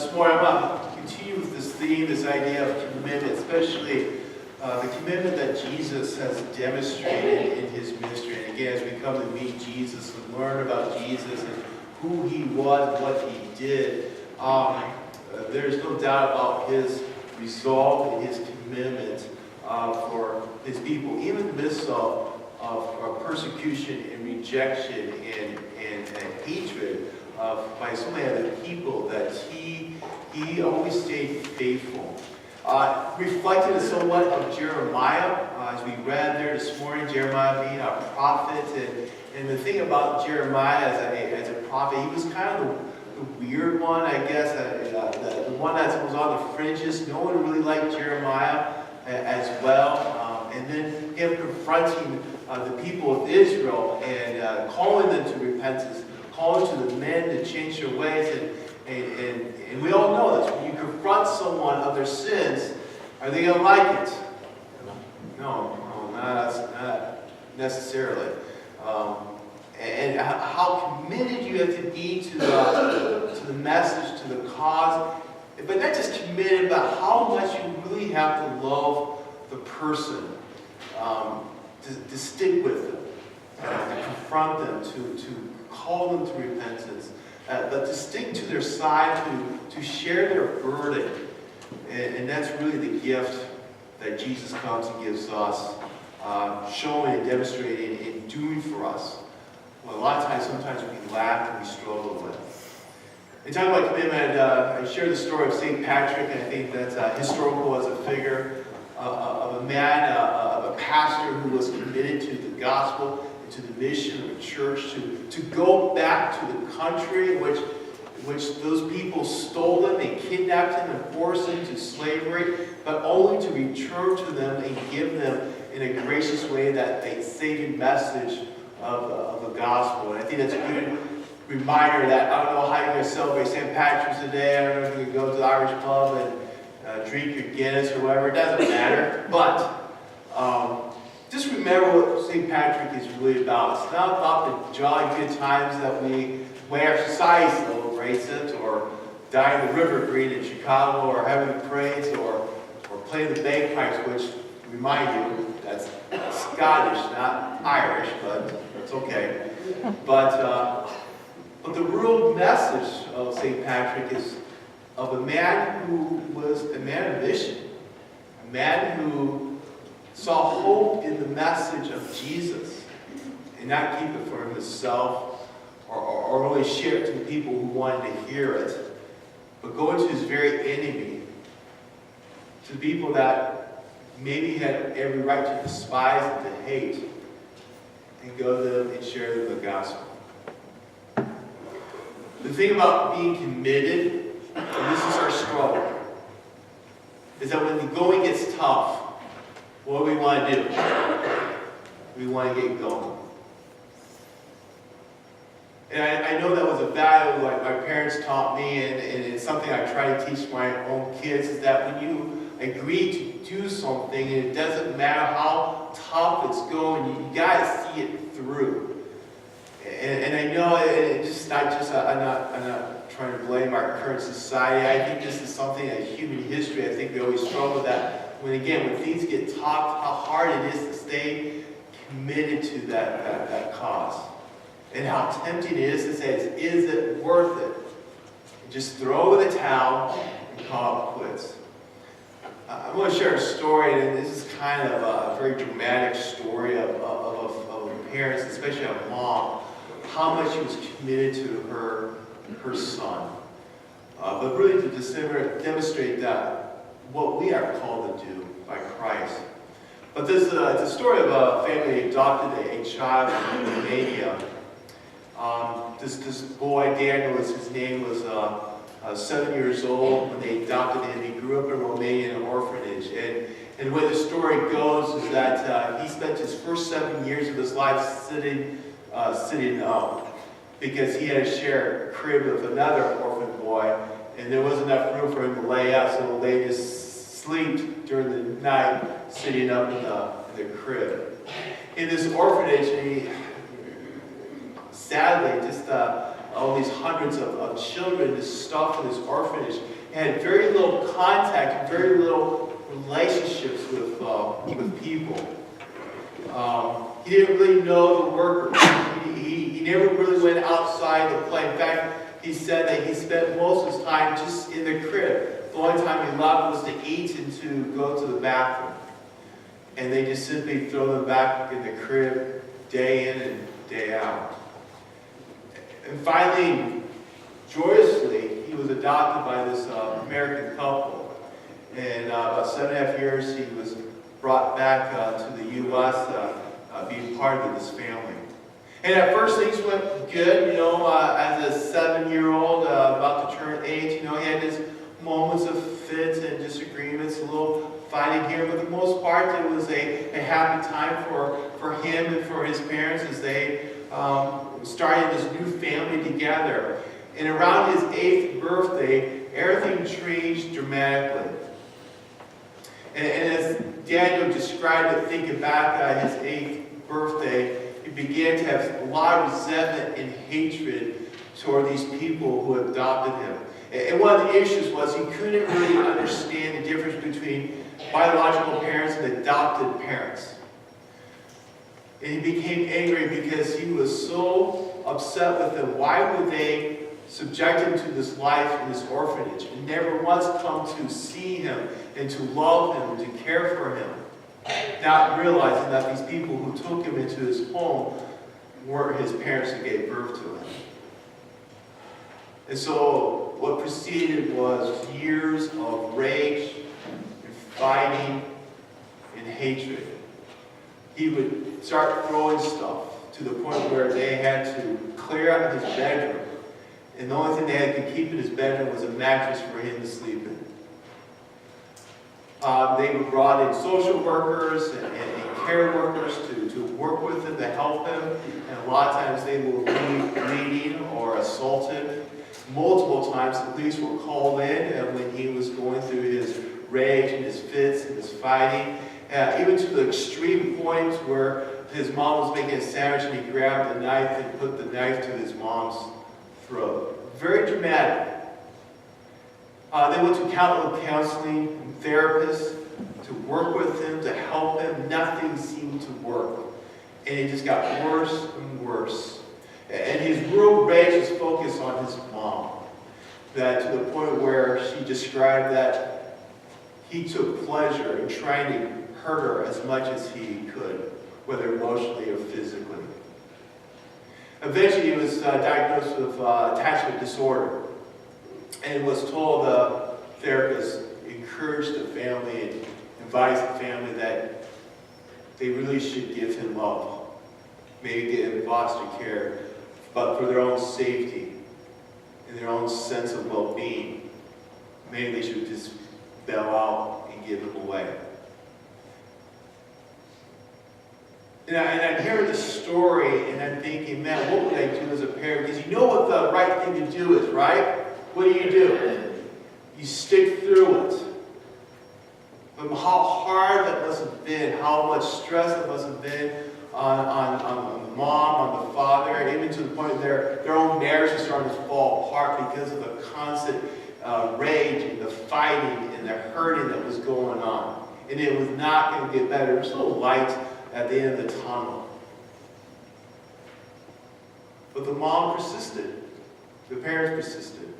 This morning I'm going to continue with this theme, this idea of commitment, especially the commitment that Jesus has demonstrated in his ministry. And again, as we come to meet Jesus and learn about Jesus and who he was, what he did, there's no doubt about his resolve and his commitment for his people, even in the midst of persecution and rejection and hatred by so many other people, that he always stayed faithful. Reflected somewhat of Jeremiah, as we read there this morning, Jeremiah being a prophet. And the thing about Jeremiah as a prophet, he was kind of the weird one, I guess, the one that was on the fringes. No one really liked Jeremiah as well. And then him confronting the people of Israel and calling them to repentance, calling to the men to change their ways. And we all know this. When you confront someone of their sins, are they going to like it? No, not necessarily. And how committed you have to be to the message, to the cause. But not just committed, but how much you really have to love the person, to stick with them, to confront them, to call them to repentance. But to stick to their side, to share their burden. And that's really the gift that Jesus comes and gives us, showing and demonstrating and doing for us. Well, a lot of times, sometimes we lack and we struggle with. And talking about commitment, I share the story of St. Patrick, and I think that's historical as a figure of a man, of a pastor who was committed to the gospel, to the mission of the church, to go back to the country in which those people stole them and kidnapped him and forced him to slavery, but only to return to them and give them in a gracious way that saving message of the gospel. And I think that's a good reminder that I don't know how you're going to celebrate St. Patrick's today. I don't know if you're going to go to the Irish pub and drink your Guinness or whatever. It doesn't matter. But just remember what St. Patrick is really about. It's not about the jolly good times that way our society celebrates it, or dyeing the river green in Chicago, or having the parades, or playing the bagpipes, which, remind you, that's Scottish, not Irish, but it's okay. But the real message of St. Patrick is of a man who was a man of mission, a man who saw hope in the message of Jesus and not keep it for himself or only share it to the people who wanted to hear it, but go into his very enemy, to people that maybe had every right to despise and to hate, and go to them and share them the gospel. The thing about being committed, and this is our struggle, is that when the going gets tough, what do we want to do? We want to get going. And I know that was a value like my parents taught me, and it's something I try to teach my own kids, is that when you agree to do something, and it doesn't matter how tough it's going, you got to see it through. And I know it's just not just, I'm not trying to blame our current society. I think this is something that human history, I think we always struggle with that. When things get tough, how hard it is to stay committed to that cause. And how tempting it is to say, is it worth it? And just throw in the towel and call it quits. I'm going to share a story, and this is kind of a very dramatic story of parents, especially a mom, how much she was committed to her son. But really to demonstrate that what we are called to do by Christ. But this is a story of a family that adopted a child from Romania. This boy, Daniel, his name was 7 years old when they adopted him. He grew up in Romania in an orphanage. And the way the story goes is that he spent his first 7 years of his life sitting because he had to share a crib with another orphan boy, and there wasn't enough room for him to lay out, so they just slept during the night sitting up in the crib. In this orphanage, he sadly just only these hundreds of children, this stuff in this orphanage. He had very little contact, very little relationships with people. He didn't really know the workers. He never really went outside to play. In fact, he said that he spent most of his time just in the crib. The only time he left was to eat and to go to the bathroom. And they just simply throw them back in the crib day in and day out. And finally, joyously, he was adopted by this American couple. And about 7.5 years, he was brought back to the U.S., being part of this family. And at first, things went good. As a 7-year-old, about to turn 8, he had his moments of fits and disagreements, a little fighting here. But for the most part, it was a happy time for him and for his parents as they started this new family together. And around his 8th birthday, everything changed dramatically. And as Daniel described it, thinking back at his 8th birthday, he began to have a lot of resentment and hatred toward these people who adopted him. And one of the issues was he couldn't really understand the difference between biological parents and adopted parents. And he became angry because he was so upset with them. Why would they subject him to this life in this orphanage and never once come to see him and to love him and to care for him? Not realizing that these people who took him into his home weren't his parents who gave birth to him. And so what preceded was years of rage and fighting and hatred. He would start throwing stuff to the point where they had to clear out his bedroom. And the only thing they had to keep in his bedroom was a mattress for him to sleep in. They were brought in social workers and care workers to work with him, to help him. And a lot of times they were bleeding or assaulted. Multiple times the police were called in when he was going through his rage and his fits and his fighting. Even to the extreme point where his mom was making a sandwich and he grabbed a knife and put the knife to his mom's throat. Very dramatic. They went to counseling and therapists to work with him, to help him. Nothing seemed to work. And it just got worse and worse. And his real rage was focused on his mom. That to the point where she described that he took pleasure in trying to hurt her as much as he could, whether emotionally or physically. Eventually he was diagnosed with attachment disorder and was told the therapist encouraged the family and advised the family that they really should give him love, maybe get him foster care, but for their own safety and their own sense of well-being, maybe they should just bail out and give him away. And I'm hearing this story, and I'm thinking, man, what would I do as a parent? Because you know what the right thing to do is, right? What do? You stick through it. But how hard that must have been, how much stress that must have been on the mom, on the father, and even to the point where their own marriage is starting to fall apart because of the constant rage and the fighting and the hurting that was going on. And it was not going to get better. There was no light at the end of the tunnel. But the mom persisted. The parents persisted.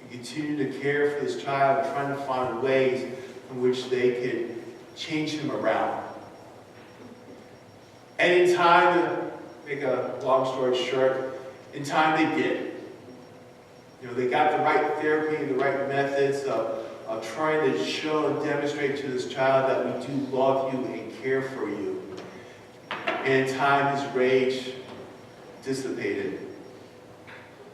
They continued to care for this child, trying to find ways in which they could change him around. And in time, to make a long story short, in time they did. They got the right therapy, the right methods of trying to show and demonstrate to this child that we do love you and care for you. And in time, his rage dissipated.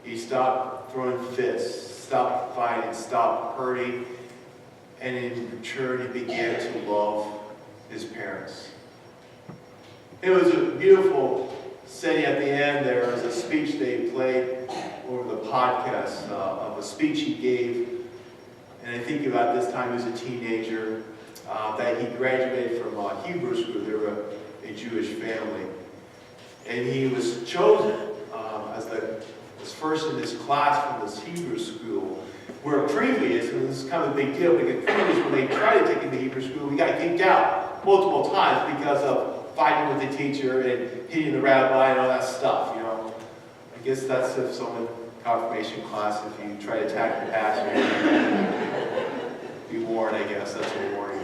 He stopped throwing fits, stopped fighting, stopped hurting, and in return, he began to love his parents. It was a beautiful setting at the end. There was a speech they played over the podcast of a speech he gave. And I think about this time he was a teenager, that he graduated from Hebrew school. They were a Jewish family. And he was chosen as first in his class from this Hebrew school, where previous, and this is kind of a big deal, because previous when they tried to take him to Hebrew school, he got kicked out multiple times because of fighting with the teacher and hitting the rabbi and all that stuff, you know. I guess that's if someone, confirmation class, if you try to attack the pastor, be warned, I guess, that's a warning.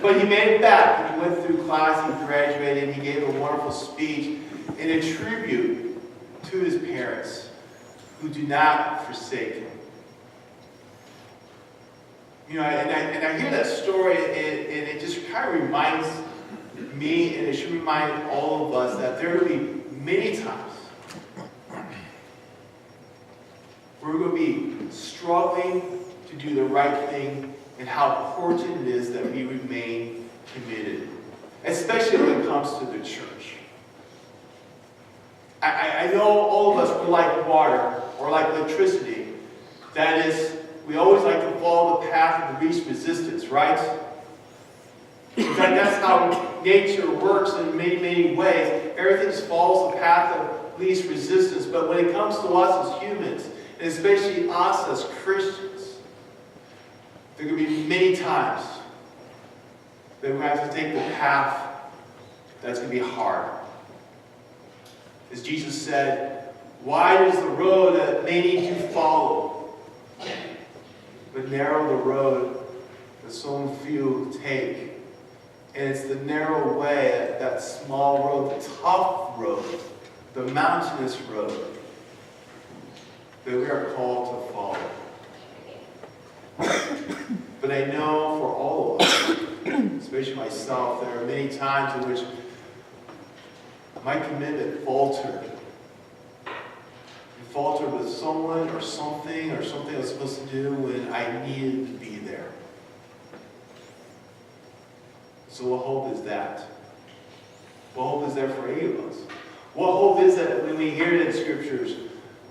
But he made it back. He went through class, he graduated, he gave a wonderful speech in a tribute to his parents who do not forsake him. You know, and I hear that story, and it just kind of reminds me, and it should remind all of us, that there will be many times we're going to be struggling to do the right thing, and how important it is that we remain committed, especially when it comes to the church. I know all of us, we're like water or like electricity. That is, we always like to follow the path of the least resistance, right? In fact, that's how nature works in many, many ways. Everything follows the path of least resistance. But when it comes to us as humans, and especially us as Christians, there are going to be many times that we have to take the path that's going to be hard. As Jesus said, wide is the road that many do follow, but narrow the road that so few take. And it's the narrow way, that small road, the tough road, the mountainous road, that we are called to follow. But I know for all of us, especially myself, there are many times in which my commitment faltered. It faltered with someone or something I was supposed to do when I needed to be there. So what hope is that? What hope is there for any of us? What hope is that when we hear it in Scriptures,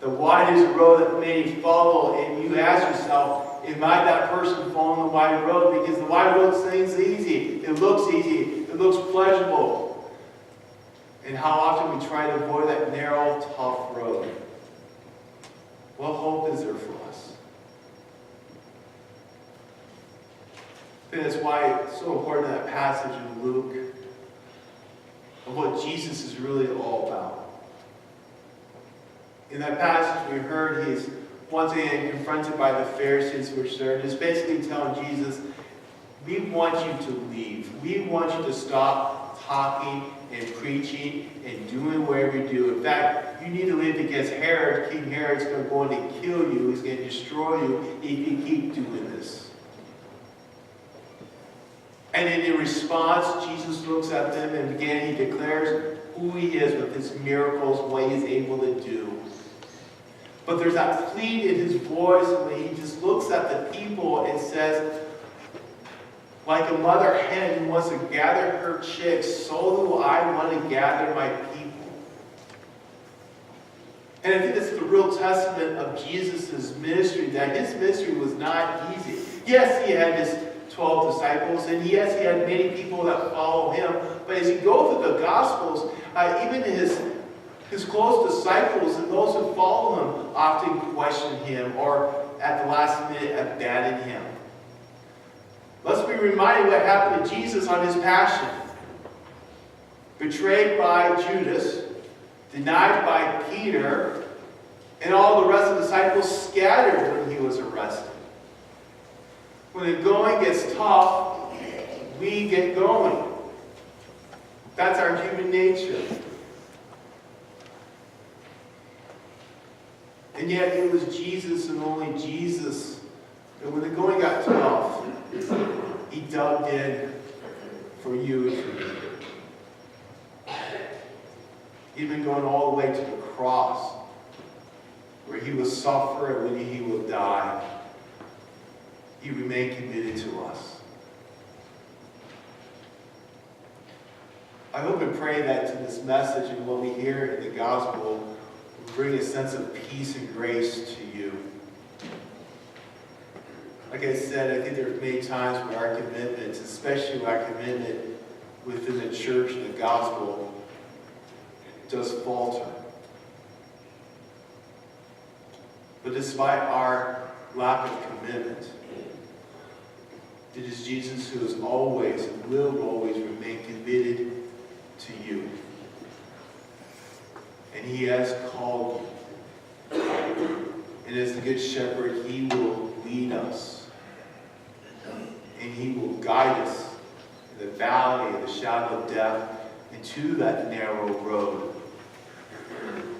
the wide is the road that many follow, and you ask yourself, am I that person following the wide road? Because the wide road seems easy. It looks easy. It looks pleasurable. And how often we try to avoid that narrow, tough road. What hope is there for us? I think that's why it's so important, that passage in Luke, of what Jesus is really all about. In that passage we heard, he's once again confronted by the Pharisees, which they're just basically telling Jesus, we want you to leave. We want you to stop talking and preaching and doing whatever you do. In fact, you need to leave because Herod, King Herod's going to kill you. He's going to destroy you if you keep doing this. And in response, Jesus looks at them and again he declares who he is with his miracles, what he's able to do. But there's that plead in his voice when he just looks at the people and says, like a mother hen who wants to gather her chicks, so do I want to gather my people. And I think this is the real testament of Jesus' ministry, that his ministry was not easy. Yes, he had his 12 disciples, and yes, he had many people that follow him. But as you go through the Gospels, even his close disciples and those who follow him often question him or at the last minute abandon him. Let's be reminded what happened to Jesus on his passion. Betrayed by Judas, denied by Peter, and all the rest of the disciples scattered when he was arrested. When the going gets tough, we get going. That's our human nature. And yet it was Jesus and only Jesus that when the going got tough, he dug in for you and for me. Even going all the way to the cross, where he will suffer and when he will die, he remained committed to us. I hope and pray that to this message and what we hear in the gospel will bring a sense of peace and grace to you. Like I said, I think there are many times where our commitments, especially our commitment within the church and the gospel, does falter. But despite our lack of commitment, it is Jesus who is always and will always remain committed to you. And he has called you. And as the Good Shepherd, he will lead us. And he will guide us in the valley of the shadow of death into that narrow road.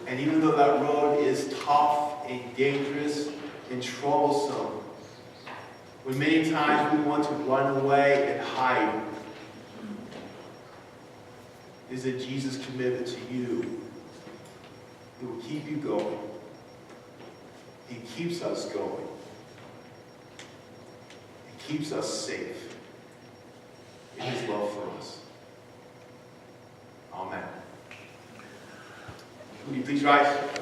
And even though that road is tough and dangerous and troublesome, when many times we want to run away and hide, is that Jesus' commitment to you that will keep you going. He keeps us going. He keeps us safe in his love for us. Amen. Would you please rise?